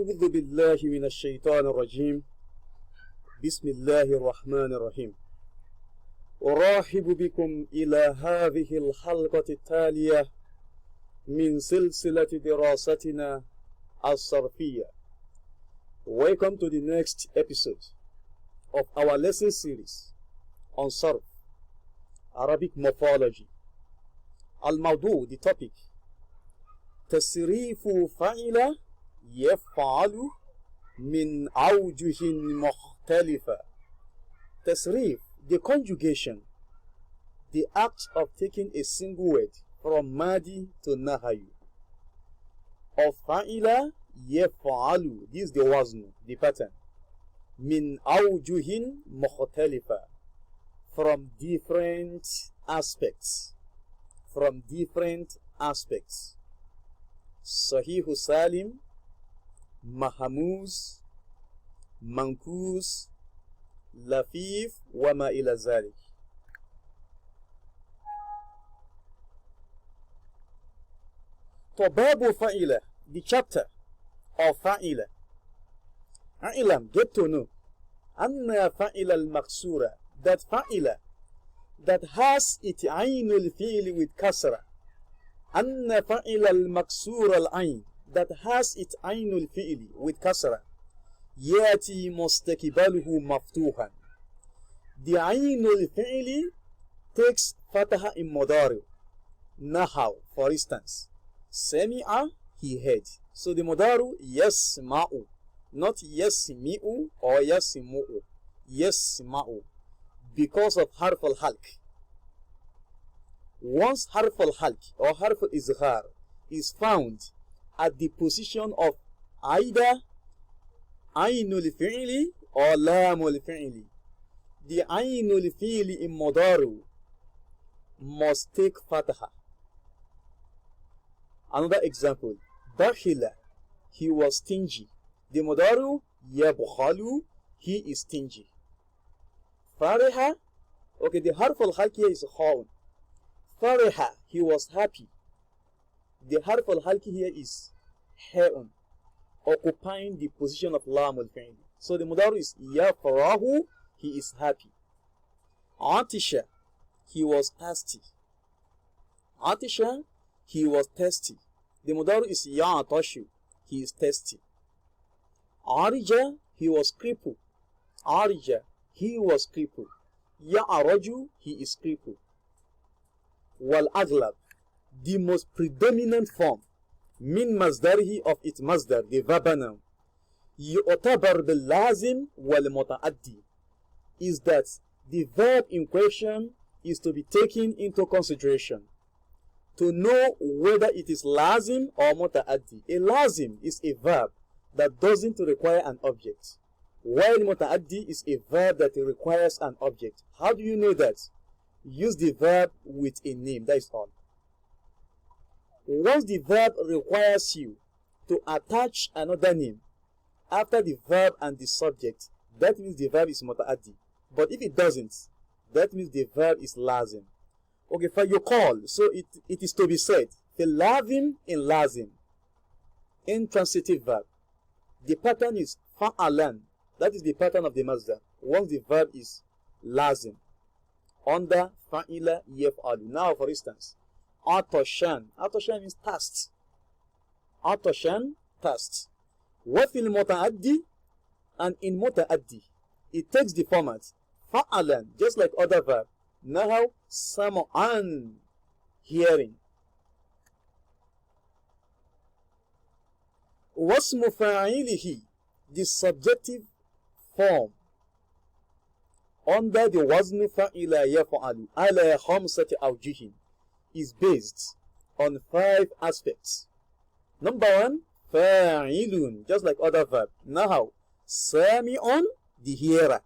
أعوذ بالله من الشيطان الرجيم. بسم الله الرحمن الرحيم. أرحب بكم إلى هذه الحلقة التالية من سلسلة دراستنا الصرفية. Welcome to the next episode of our lesson series on Sarf, Arabic morphology. الموضوع, the topic, تصريف فعل يفعل من أوجه مختلفة. تصريف, the conjugation, the act of taking a single word from madi to nahayu. Of fa'ila yaf'alu, this is the wazn, the pattern. Min awjuhin mukhtalifa, from different aspects. From different aspects. Sahihu Salim, Mahamuz, Mankus, Lafif, Wama ila zalik. Babu Fa'ila, the chapter of Fa'ila. A'ilam, get to know. Anna Fa'ila al-Maksura, that Fa'ila that has its Ainul Fi'li with Kasra. Anna Fa'ila al-Maksura al-Ain, that has its Ainul Fi'li with Kasra. Yati mustakibaluhu maftuhan. The Ainul Fi'li takes Fataha in Mudari. Nahaw, for instance. Sami'a, he heard. So the Mudaru, yasma'u, not yasmi'u or yasmu'u. Yasma'u, because of harf al-halq. Once harf al-halq or harf al-izhar is found at the position of either ainul fi'li or lamul fi'li, the ainul fi'li in Mudaru must take fataha. Another example, Bakhila, he was stingy. The Mudaru, yabkhalu, he is stingy. Fariha, okay, the harf al-halq here is khaun. Fariha, he was happy. The harf al-halq here is haun, occupying the position of lam al-fi'li. So the Mudaru is yafrahu, he is happy. Atisha, he was thirsty. Atisha, he was thirsty. The Mudaru is ya'atashu, he is thirsty. Arija, he was crippled. Arija, he was crippled. Ya'araju, he is crippled. Wal aglab, the most predominant form, min masdarihi, of its masdar, the verb noun, yu'tabar bil lazim wal muta'addi, is that the verb in question is to be taken into consideration to know whether it is lazim or muta'addi. A lazim is a verb that doesn't require an object, while muta'addi is a verb that requires an object. How do you know that? Use the verb with a name, that is all. Once the verb requires you to attach another name after the verb and the subject, that means the verb is muta'addi. But if it doesn't, that means the verb is lazim. Okay, for your call, so it is to be said, the lazim in lazim, intransitive verb. The pattern is fa'alan, that is the pattern of the masdar, once the verb is lazim, under fa'ila yaf'alu. Now, for instance, atoshan. Atoshan means thirst. Atoshan, thirst. What fil muta'addi? And in muta'addi, it takes the format fa'alan, just like other verb. Now, sam'an, hearing. Wasmu fa'ilihi, the subjective form under the wazn fa'ila yaf'alu ala khamsati awjihin, is based on 5 aspects. Number 1, fa'ilun, just like other verb. Now, sami'un, the hearer.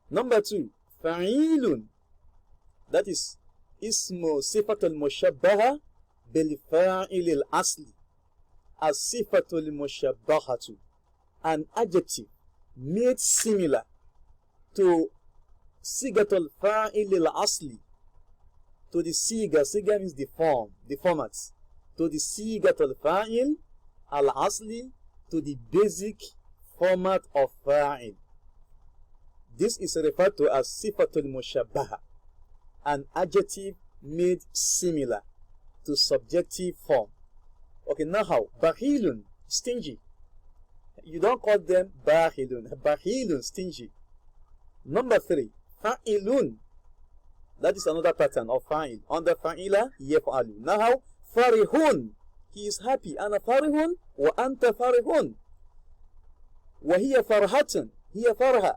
Number 2, fa'ilun, that is ismu sifatul mushabbaha bil fa'il al-asli, as sifatul mushabbahatu, an adjective made similar to sigatul fa'il al-asli, to the siga. Siga means the form, the format. To the sigatul fa'il al-asli, to the basic format of fa'il. This is referred to as sifatul mushabbaha, an adjective made similar to subjective form. Okay, now how? Bakhilun, stingy. You don't call them bakhilun. Bakhilun, stingy. Number 3, fa'ilun. That is another pattern of fa'il. Under fa'ila, yaf'alu. Now how? Farihun. He is happy. Ana farihun wa anta farihun. Wa hiya farhatun. Hiya farha.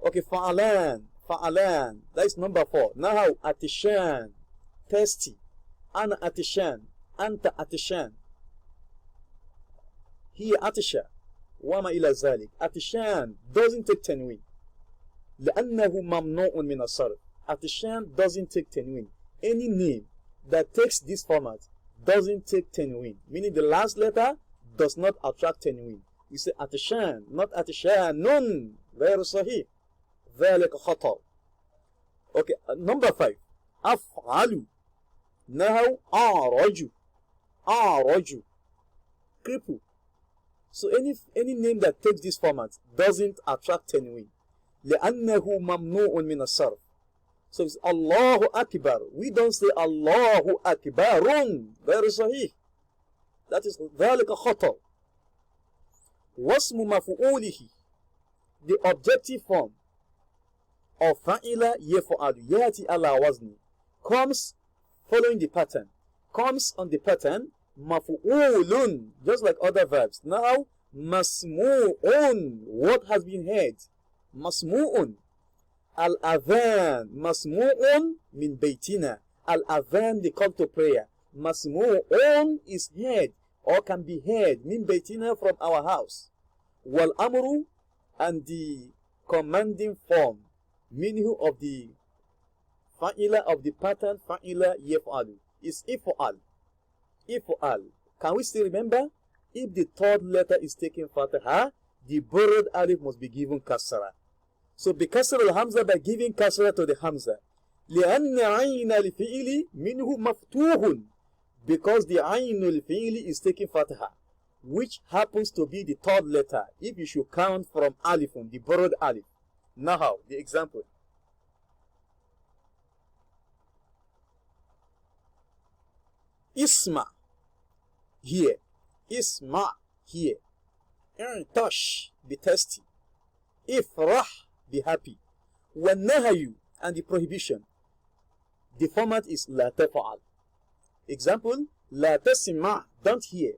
Okay, fa'alan. Fa'alan. That is number 4. Now how? Atishan. Thirsty. Ana atishan. Anta atishan. Hiya atisha. Wama ila zalik. Atishan doesn't take tanween. لأنه ممنوع من الصرف. Atishan doesn't take tanween. Any name that takes this format doesn't take tanween, meaning the last letter does not attract tanween. You say Atishan, not Atishanun. غير صحيح. ذلك خطأ. Okay, number 5. أفعل. Now أعرج. أعرج. Cripple. So any name that takes this format doesn't attract tanween. لأنه ممنوع من الصرف. So it's Allahu Akbar. We don't say Allahu Akbarun. غير صحيح. That is ذلك خطأ. واسم مفعوله. The objective form of فعل يفعل يأتي على وزن comes following the pattern. Comes on the pattern مفعول, just like other verbs. Now مسموع, what has been heard. مسموع. Al-adhan, masmu'un min baytina. Al-adhan, the call to prayer. Masmu'un is heard or can be heard min baytina, from our house. Wal-amru, and the commanding form, meaning of the fa'ila of the pattern fa'ila yaf'alu is if'al. If'al. Can we still remember? If the third letter is taken fataha, the borrowed alif must be given kasra. So بكسر الهمزة, by giving kasra to the hamza. لأن عين الفعل منه مفتوح, because the عين الفعل is taking fatha, which happens to be the third letter if you should count from alifun, the borrowed alif. Now how? The example. Isma, here. Isma, here. Irtash, be thirsty. Ifrah, be happy. وَالنَّهَيُ, and the prohibition. The format is لا تفعل. Example, لا تسمع, don't hear.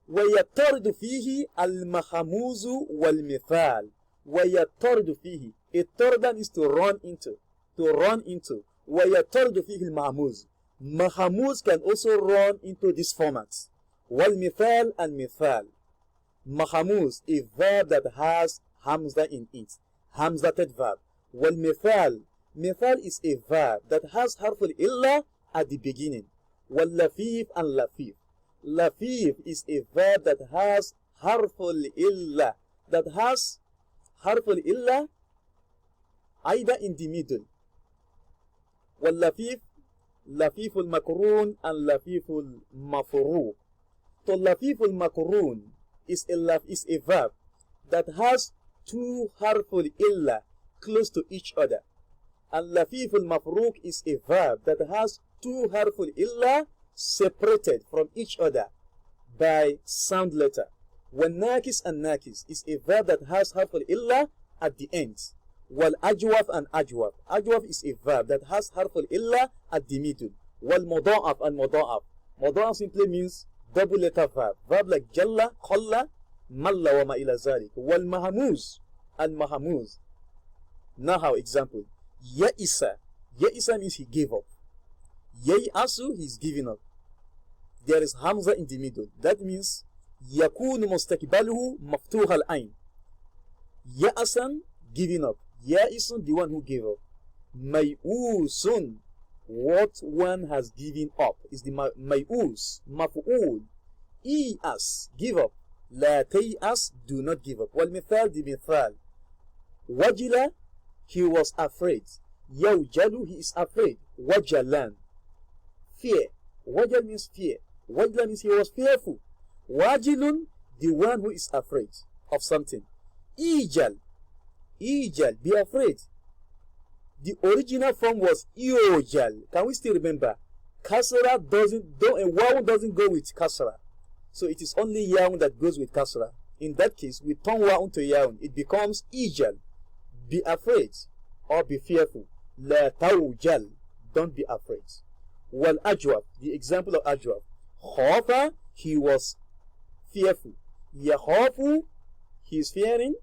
ويطرد فيه المخموز والمثال. ويطرد فيه, الطرد is to run into. To run into. ويطرد فيه المخموز. Mahmuz can also run into this format. والمثال and مثال. Mahmuz, a verb that has hamza in it. Hamzated verb. والمثال, mithal is a verb that has harful illa at the beginning. واللفيف and lafif. Lafif is a verb that has harful illa. That has harful illa either in the middle. واللفيف, لفيف المكرون and لفيف المفروق. So لفيف المكرون is a verb that has two harful illa close to each other. And lafif al-mafruq is a verb that has two harful illa separated from each other by sound letter. When nakis and nakis is a verb that has harful illa at the end. While ajwaf and ajwaf. Ajwaf is a verb that has harful illa at the middle. While muda'af and muda'af. Muda'af simply means double letter verb. Verb like jalla, khalla, malla wa ma ila zalik. Wal mahamuz and mahamuz. Now how example. Ya'isa. Ya'isa means he gave up. Ya'asu, he's giving up. There is hamza in the middle. That means yakunu mustakbaluhu maftuh al-ain. Ya'asan, giving up. Ya'isun, the one who gave up. May'usun, what one has given up, is the may'us, maf'ul. I'as, give up. La tay'as, do not give up. Wal mithal, the mithal. Wajila, he was afraid. Yawjalu, he is afraid. Wajalan, fear. Wajal means fear. Wajla means he was fearful. Wajilun, the one who is afraid of something. Ijal, Ijal, be afraid. The original form was Iojal. Can we still remember? Kasra Wawu doesn't go with Kasra. So it is only Yaun that goes with Kasra. In that case, we turn Waun to Yaun. It becomes Ijal. Be afraid or be fearful. La Tawjal. Don't be afraid. Wal Ajwab. The example of Ajwab. Khafa, he was fearful. Yakhafu, he is fearing.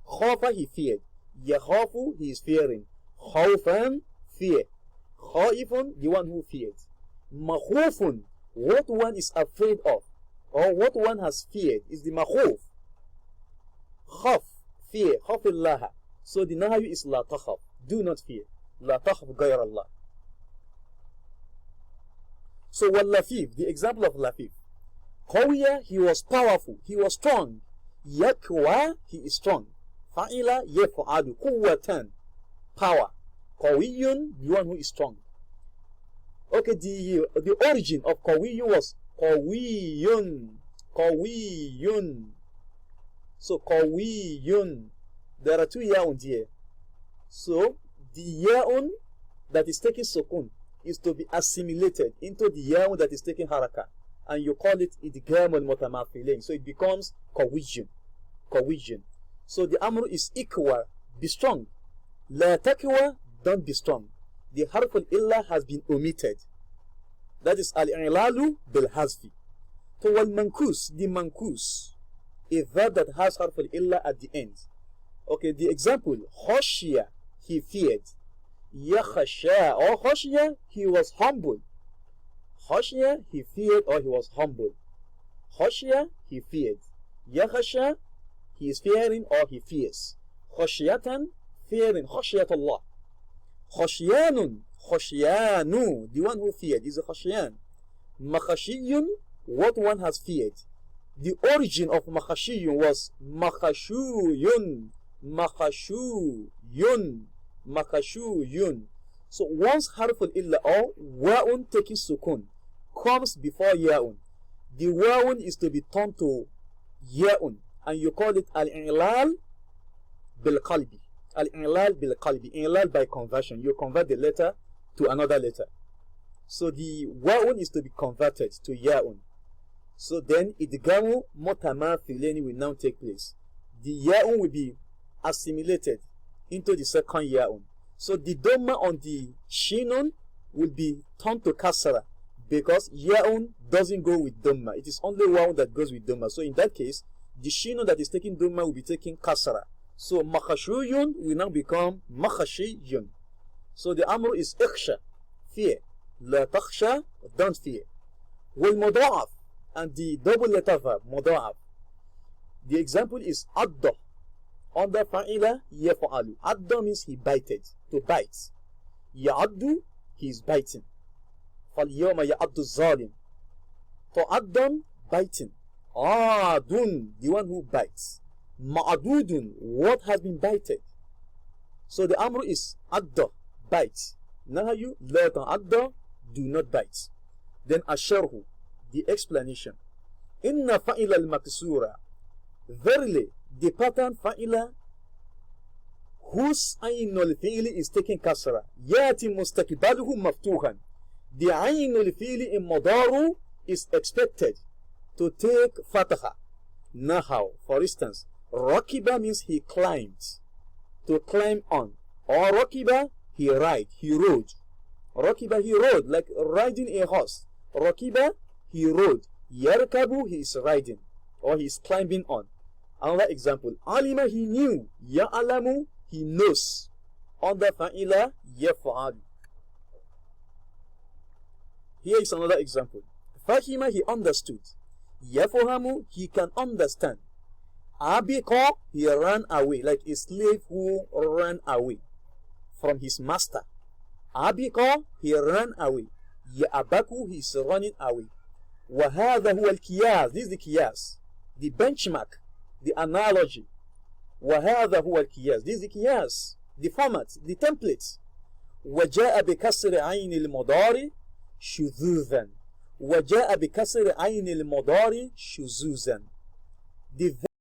Khafa, he feared. Yakhafu, he is fearing. Khawfan, fear. Khaifun, the one who feared. Makhufun, what one is afraid of, or what one has feared, is the makhuf. Khaf, fear. Khafillaha. So the nahayu is la takhaf. Do not fear. La takhaf ghayr Allah. So wal lafif, the example of lafif. Qawiya, he was powerful, he was strong. Yakwa, he is strong. Fa'ila yaf'alu quwwatan, power. Qawiyun, the one who is strong. Okay, the origin of qawiyun was qawiyun. Qawiyun. So qawiyun. There are two ya'un here. So the ya'un that is taking sukun is to be assimilated into the ya'un that is taking haraka. And you call it idgham al-mutamathilain. So it becomes qawiyun. Qawiyun. So the amr is ikwa, be strong. La takwa, don't be strong. The harf al-illa has been omitted. That is al-i'lalu bil-hazfi. So wal-mankus, the mankus, a verb that has harf al-illa at the end. Okay, the example, khashya, he feared. Yakhasha, or khashya, he was humble. Khashya, he feared or he was humble. Khashya, he feared. Yakhasha, he is fearing or he fears. Khashyatan, fearing. Khashyatullah. Khashyanun, khashyanu, the one who feared is a khashyan. Makhashiyun, what one has feared. The origin of makhashiyun was makhashuyun. Makhashuyun. Makhashuyun. So once harful illa or wa'un taking sukun comes before ya'un, the wa'un is to be turned to ya'un, and you call it al-i'lal bil-qalbi. Al-i'lal bil-qalbi. I'lal by conversion. You convert the letter to another letter. So the wa'un is to be converted to ya'un. So then idgamu mutamathilain will now take place. The ya'un will be assimilated into the second ya'un. So the dhamma on the shinun will be turned to kasra, because ya'un doesn't go with dhamma. It is only wa'un that goes with dhamma. So in that case, the shinun that is taking dhamma will be taking kasra. So makhashuyun will now become makhashiyun. So the amr is ikhsha, fear. La takhsha, don't fear. Wal muda'af, and the double letter verb, muda'af. The example is adda. Under fa'ila yaf'alu. Adda means he bited, to bite. Ya'addu, he is biting. فَالْيَوْمَ يَعَدُّ الظَّالِمُ. Ta'addan, biting. Adun, the one who bites. Ma'adudun, what has been bited. So the amr is adda, bite. Nahayu, la ta'adda, do not bite. Then asharhu, the explanation. Inna fa'ila al-maksura. Verily, the pattern fa'ila whose aynul fi'li is taking kasra, yati mustakbaluhu maftuhan. The aynul fi'li in madaru is expected to take fataha. Nahaw, for instance, rakiba means he climbed, to climb on. Or rakiba, he rode. Rakiba, he rode, like riding a horse. Rakiba, he rode. Yarkabu, he is riding, or he is climbing on. Another example, alima, he knew. Ya'alamu, he knows. Under fa'ila yaf'al. Here is another example. Fahima, he understood. Yafuhamu, he can understand. Abika, he ran away, like a slave who ran away from his master. Abika, he ran away. Ya'abaku, he is running away. Wahadha huwa al-qiyas. This is the qiyas, the benchmark, the analogy. وهذا هو القياس. This is the قياس, the format, the template. وجاء بكسر عين المضارع شذوذا. وجاء بكسر عين المضارع شذوذا. The